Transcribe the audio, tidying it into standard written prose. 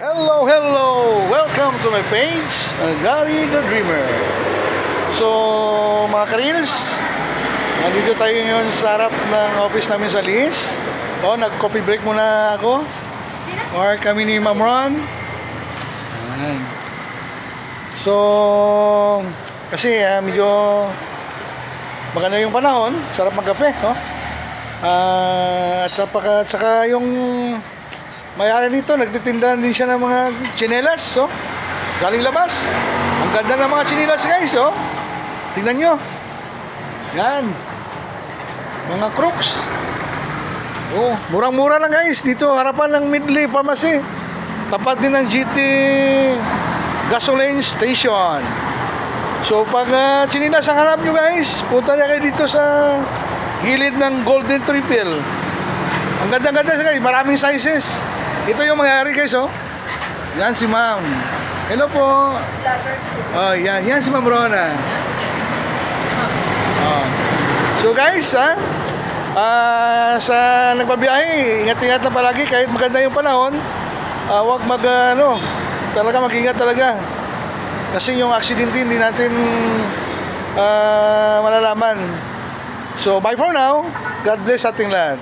Hello, hello! Welcome to my page, Gary the Dreamer. So, mga karils, nandito tayo ngayon sa harap ng office namin sa Liz. Nag-coffee break muna ako. Or kami ni Ma'am Ron. Ayan. So, kasi medyo maganda yung panahon, sarap magkape, no? At saka yung may-ari nito, nagtitinda din siya ng mga tsinelas, galing labas. Ang ganda ng mga tsinelas, guys, tingnan nyo. Yan. Mga Crooks. Murang-mura lang, guys. Dito, harapan ng Midley Pharmacy. Tapat din ng GT Gasoline Station. So, pag tsinelas ang hanap nyo, guys, punta na kayo dito sa gilid ng Golden Triple. Ang ganda-ganda, guys. Maraming sizes. Ito yung may-ari, guys, Yan si Ma'am. Hello po. Yan si Ma'am Rona. So, guys, sa nagbabiyahe, ingat-ingat na palagi kahit maganda yung panahon. Huwag talaga mag-ingat talaga. Kasi yung accident hindi natin malalaman. So, bye for now. God bless ating lahat.